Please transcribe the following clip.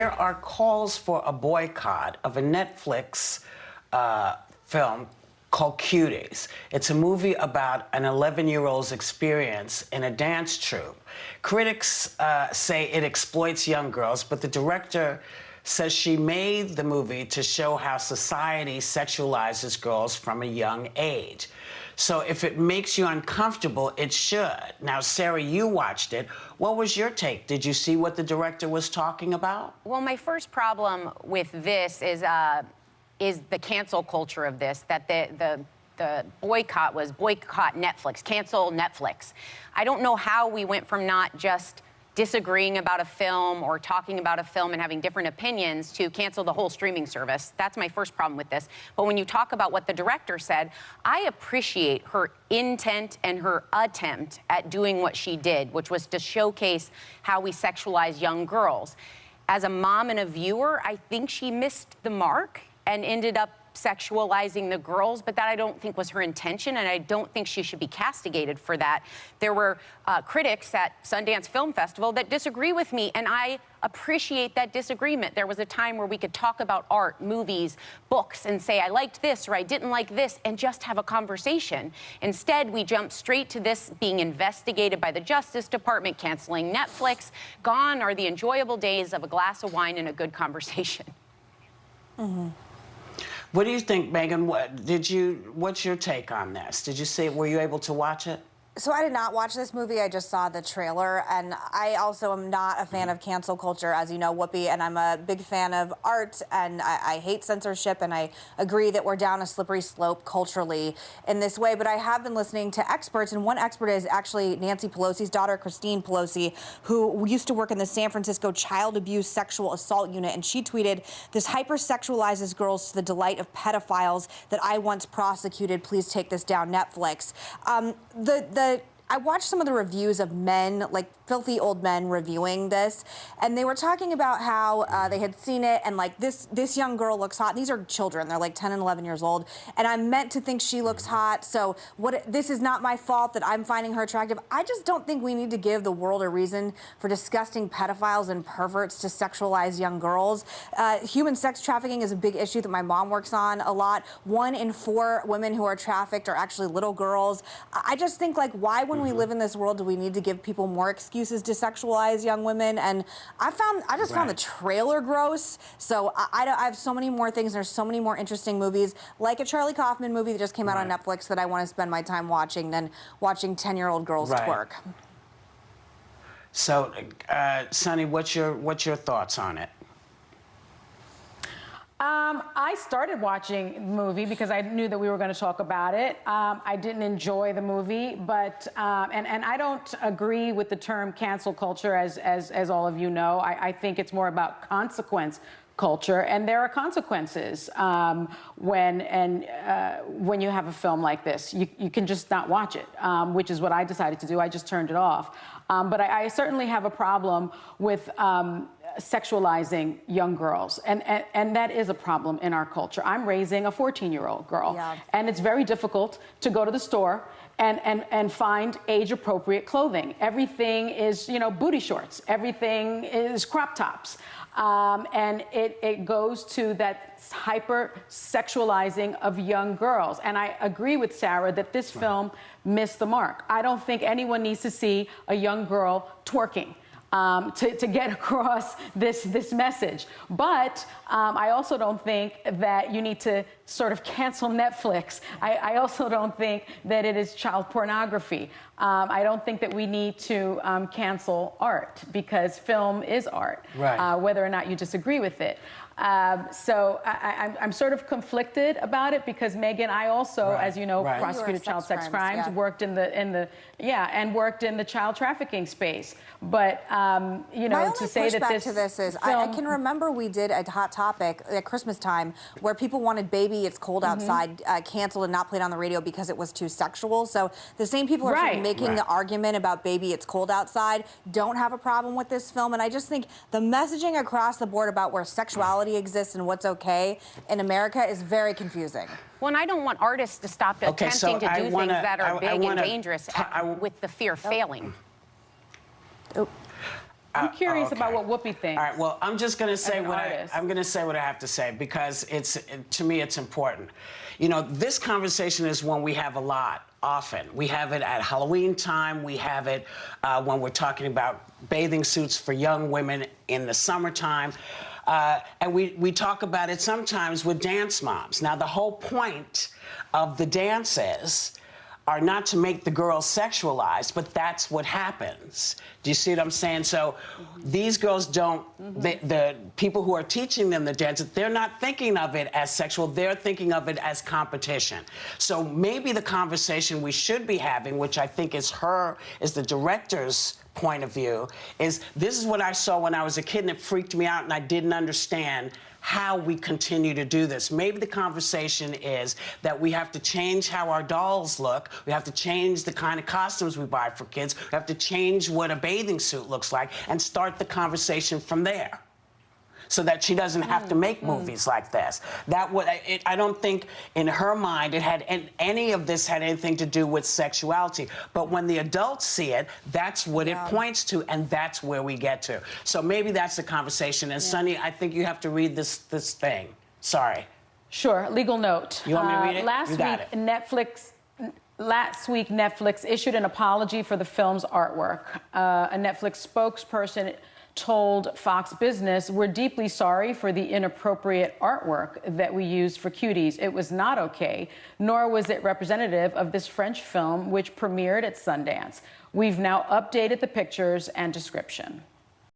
There are calls for a boycott of a Netflix film called Cuties. It's a movie about an 11-year-old's experience in a dance troupe. Critics say it exploits young girls, but the director says she made the movie to show how society sexualizes girls from a young age. So if it makes you uncomfortable, it should. Now, Sarah, you watched it. What was your take? Did you see what the director was talking about? Well, my first problem with this is the cancel culture of this, that the boycott was boycott Netflix, cancel Netflix. I don't know how we went from not just disagreeing about a film or talking about a film and having different opinions to cancel the whole streaming service. That's my first problem with this. But when you talk about what the director said, I appreciate her intent and her attempt at doing what she did, which was to showcase how we sexualize young girls. As a mom and a viewer, I think she missed the mark and ended up sexualizing the girls, but that I don't think was her intention, and I don't think she should be castigated for that. There were critics at Sundance Film Festival that disagree with me, and I appreciate that disagreement. There was a time where we could talk about art, movies, books, and say, I liked this or I didn't like this, and just have a conversation. Instead, we jumped straight to this being investigated by the Justice Department, canceling Netflix. Gone are the enjoyable days of a glass of wine and a good conversation. Mm-hmm. What do you think, Megan? What's your take on this? Did you see it? Were you able to watch it? So I did not watch this movie. I just saw the trailer, and I also am not a fan of cancel culture, as you know, Whoopi, and I'm a big fan of art, and I hate censorship, and I agree that we're down a slippery slope culturally in this way, but I have been listening to experts, and one expert is actually Nancy Pelosi's daughter, Christine Pelosi, who used to work in the San Francisco Child Abuse Sexual Assault Unit, and she tweeted, "This hypersexualizes girls to the delight of pedophiles that I once prosecuted. Please take this down, Netflix." I watched some of the reviews of men, like filthy old men, reviewing this, and they were talking about how they had seen it, and like this young girl looks hot. These are children; they're like 10 and 11 years old, and I'm meant to think she looks hot. So this is not my fault that I'm finding her attractive. I just don't think we need to give the world a reason for disgusting pedophiles and perverts to sexualize young girls. Human sex trafficking is a big issue that my mom works on a lot. 1 in 4 women who are trafficked are actually little girls. I just think, like, why when we live in this world do we need to give people more excuses to sexualize young women? And I just found the trailer gross. So I have so many more things. There's so many more interesting movies, like a Charlie Kaufman movie that just came out on Netflix that I want to spend my time watching than watching 10-year-old girls twerk. So, Sonny, what's your thoughts on it? I started watching the movie because I knew that we were going to talk about it. I didn't enjoy the movie, but and I don't agree with the term cancel culture, as all of you know. I think it's more about consequence culture, and there are consequences when you have a film like this. You can just not watch it, which is what I decided to do. I just turned it off. But I certainly have a problem with sexualizing young girls, and that is a problem in our culture. I'm raising a 14-year-old girl, and it's very difficult to go to the store and find age-appropriate clothing. Everything is, booty shorts. Everything is crop tops. And it goes to that hyper-sexualizing of young girls. And I agree with Sarah that this film missed the mark. I don't think anyone needs to see a young girl twerking to get across this message. But I also don't think that you need to sort of cancel Netflix. I also don't think that it is child pornography. I don't think that we need to cancel art, because film is art, whether or not you disagree with it. So I'm sort of conflicted about it, because Megan, I also, as you know, prosecuted child sex crimes, worked in the child trafficking space. But to say that this to this is, I can remember we did a Hot Topic at Christmas time where people wanted "Baby It's Cold Outside" canceled and not played on the radio because it was too sexual. So the same people are sort of making the argument about "Baby It's Cold Outside" don't have a problem with this film, and I just think the messaging across the board about where sexuality exists and what's okay in America is very confusing. Well, and I don't want artists to stop attempting to do things that are big and dangerous with the fear of failing. I'm curious okay. about what Whoopi thinks. All right. Well, I'm just going to say an artist. I'm going to say what I have to say because to me it's important. You know, this conversation is one we have a lot. Often. We have it at Halloween time. We have it when we're talking about bathing suits for young women in the summertime. And we talk about it sometimes with dance moms. Now, the whole point of the dances are not to make the girls sexualized, but that's what happens. Do you see what I'm saying? So these girls don't, the people who are teaching them the dance, they're not thinking of it as sexual, they're thinking of it as competition. So maybe the conversation we should be having, which I think is the director's point of view, is this is what I saw when I was a kid and it freaked me out and I didn't understand how we continue to do this. Maybe the conversation is that we have to change how our dolls look. We have to change the kind of costumes we buy for kids. We have to change what a bathing suit looks like and start the conversation from there, so that she doesn't have to make movies like this. I don't think in her mind any of this had anything to do with sexuality. But when the adults see it, that's what it points to, and that's where we get to. So maybe that's the conversation. And Sunny, I think you have to read this thing. Sorry. Sure. Legal note. You want me to read it? Last week, Netflix issued an apology for the film's artwork. A Netflix spokesperson told Fox Business, "We're deeply sorry for the inappropriate artwork that we used for Cuties. It was not okay, nor was it representative of this French film, which premiered at Sundance. We've now updated the pictures and description."